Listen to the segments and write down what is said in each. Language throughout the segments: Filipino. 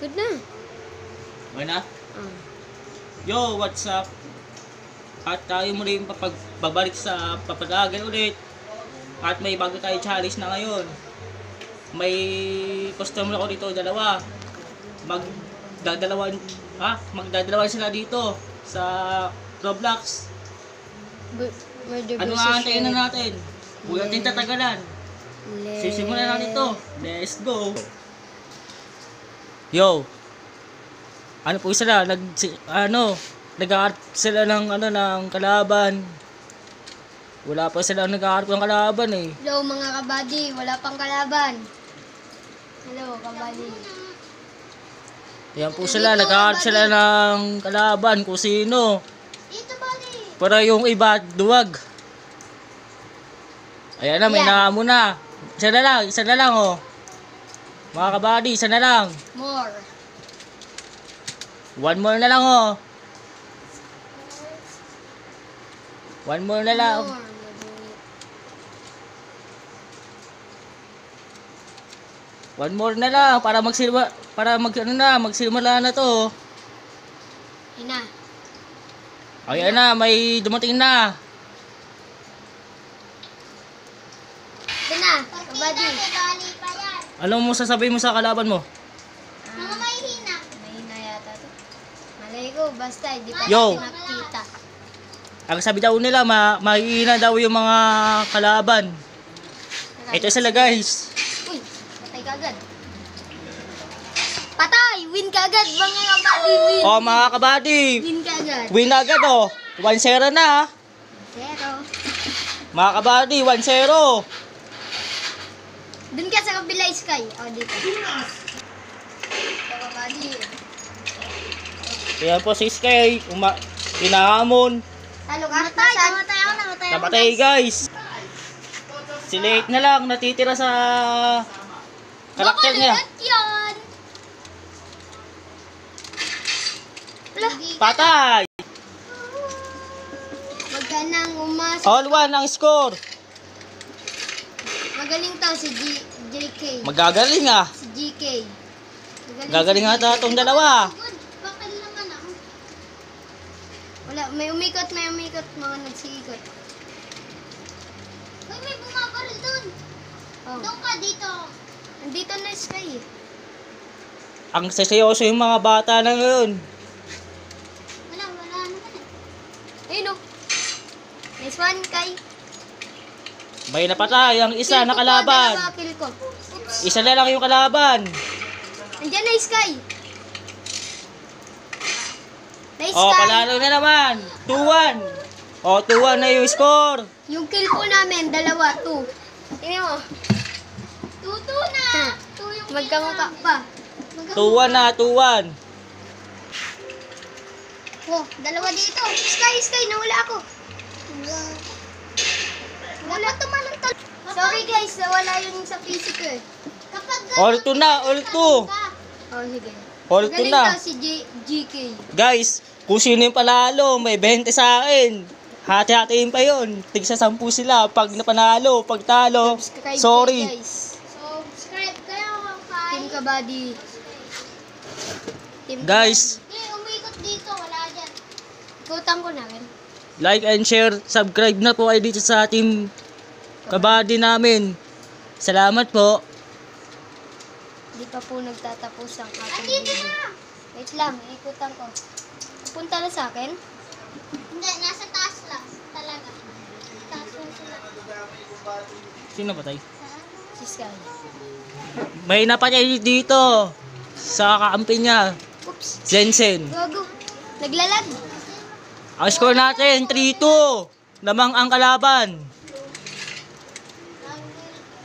Good na. Okay na? Ah. Yo, what's up? At tayo muli babalik sa papadagan ulit. At may bago tayo challenge na ngayon. May customer ako dito, dalawa. Magdadalawan sila dito sa Roblox. Ano nga antayin na natin? Huwag natin tatagalan. Sisimulan natin ito. Let's go. Yo. Ano po sila? Nag-aarap sila ng kalaban. Wala pa sila nag-aarap ng kalaban eh. Hello mga kabady, wala pang kalaban. Hello kabady. Yan po sila, nag-aarap sila ng kalaban kung sino. Dito buddy. Para yung iba duwag. Ayan na, may naamo na. Isa na lang oh. Mga kabady, isa na lang. More. One more na lang oh. One more na lang. More. One more na lang para magsimula na to. Ina. Ayan na, may dumating na. Ito na, kabady. Ano mo sasabihin mo sa kalaban mo? Mga mahihina. Mahina yata to. Malay ko, basta hindi pa Yo. natin nakita. Ang sabi daw nila, mahihina daw yung mga kalaban. Ito sila guys. Uy, patay ka agad. Patay! Win ka agad, mga kabady, win. Oh mga kabady, Win ka agad. win agad oh. 1-0 na. Zero. Mga kabady, 1-0. Dun ka sa kabila, Sky. O, dito. Ito, kabady. Kaya po si Sky, hinahamon. Talo ka? Namatay ako. Namatay guys. Si Late na lang natitira sa karakter niya. Yan. Patay. Wag ka nang umasok. All one ang score. Magaling to si JK. Magagaling ah. Si GK. Gagaling ata itong dalawa. Bakit naman ako? Wala, may umikot, mga nagsikot. Uy, may bumabaril dun. Oh. Doon ka dito. Nandito na Sky. Ang sasayoso yung mga bata na ngayon. Wala naman eh. Ayun o. Nice one, Kai. May napatay ang isa na kalaban. Kill ko. Oops. Isa na lang yung kalaban. Andyan na Sky. Nice Oh, Sky. panalo na naman. 2-1. Oh, 2-1 na yung score. Yung kill po namin, 2. Tingnan mo. 2-2 na. Magkamukha pa. 2-1 na, 2-1. Oh, 2 dito. Sky, nawala ako. Wala tumalang tal. Sorry guys, nawala yun sa physical eh. All 2 na, all 2. Oh, sige. All 2 Magaling na. daw si GK. Guys, kung sino yung panalo, may 20 sa akin. Hati-hatiin pa yun. Tigsa 10 sila. Pag napanalo, pag talo, Subscribe sorry. kayo, guys. Subscribe kayo, Team Kabady. Team Guys, umikot dito, wala dyan. Ikutan ko na rin. like and share, subscribe na po kayo dito sa Team Kabady namin. Salamat po. Hindi pa po nagtatapos ang ating video. Wait lang, ikutan ko. Punta na sa akin? Hindi, nasa taas lang. Talaga. Taas lang sila. Sino patay? Si Sky. May napatay dito sa kaampi niya. Oops. Jensen. Gago. Naglalag. Ang score natin, 3-2. Lamang ang kalaban.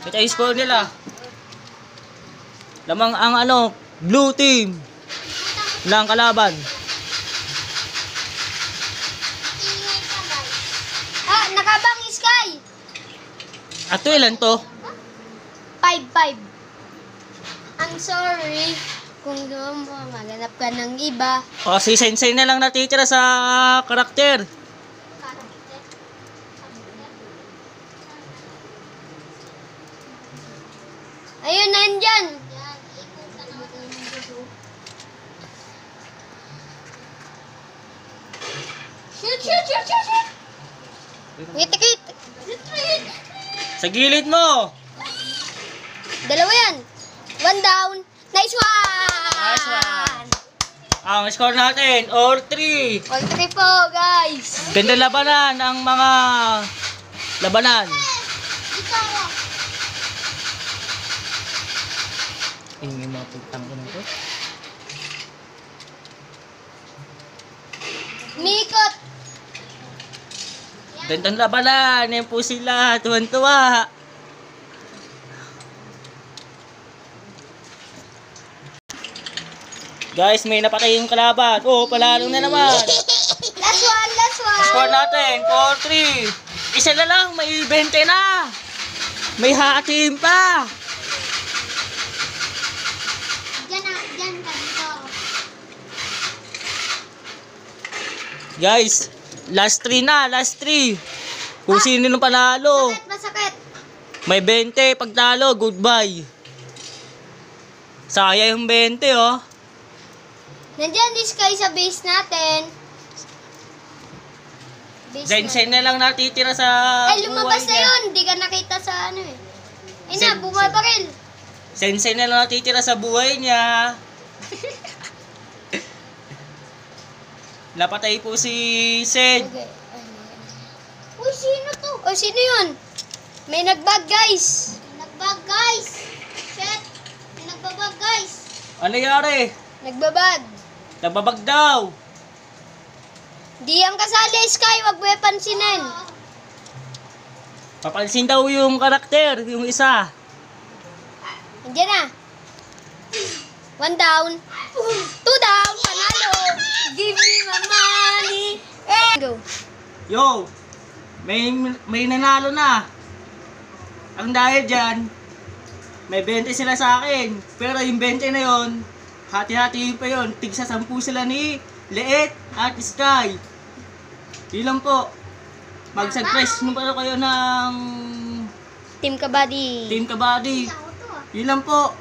Ito yung score nila. Lamang ang blue team. Lang kalaban. Ah, nakabang Sky. Ato ilan to? 5-5. I'm sorry kung maghanap ka ng iba. O si Sensei na lang natitira sa karakter. Ayun, nandyan. Tikit. Sa gilid mo. Dalawa yan. 1 down. Nice one! Nice one. Ang score natin, all 3. All 3 po, guys. Ganda labanan ang mga labanan. Ingin mga putang ko nito. Mikot. Gandang labanan. Yan po sila. Tuwan-tuwa. Guys, may napatay yung kalaban. Oh, palalo na naman. Last one. Score natin, 4-3. Isa na lang, may 20 na. May hatim pa. Diyan ka dito. Guys, last 3 na, last 3. Kung sino nung panalo. Masakit. May 20, pag talo, goodbye. Sayang yung 20, oh. Nandiyan this guy sa base natin. Zen na lang natitira sa Ay, lumabas na niya. yun. Hindi ka nakita sa ano eh. Ay na, Zen- bumabaril. Sensei na lang natitira sa buhay niya. Napatay po si Sed. Okay. Uy, sino to? O, sino yun? May nagbag, guys. Nagbag, guys. Shit. May nagbabag, guys. Ano nangyari? Nagbabag. Nagbabag daw. Di ang kasali, Sky. Wag mo pansinin. Papansin daw yung karakter, yung isa. Nandiyan na. 1 down. 2 down. Panalo. Give me my money. Go. Yo, may nanalo na. Ang dahil dyan, may 20 sila sa akin. Pero yung 20 na yon, hati-hati pa yon. Tigsa 10 sila ni Leet at Sky. Yun lang po. Mag-subscribe mo pa kayo ng Team Kabady. Team Kabady. Yun lang po.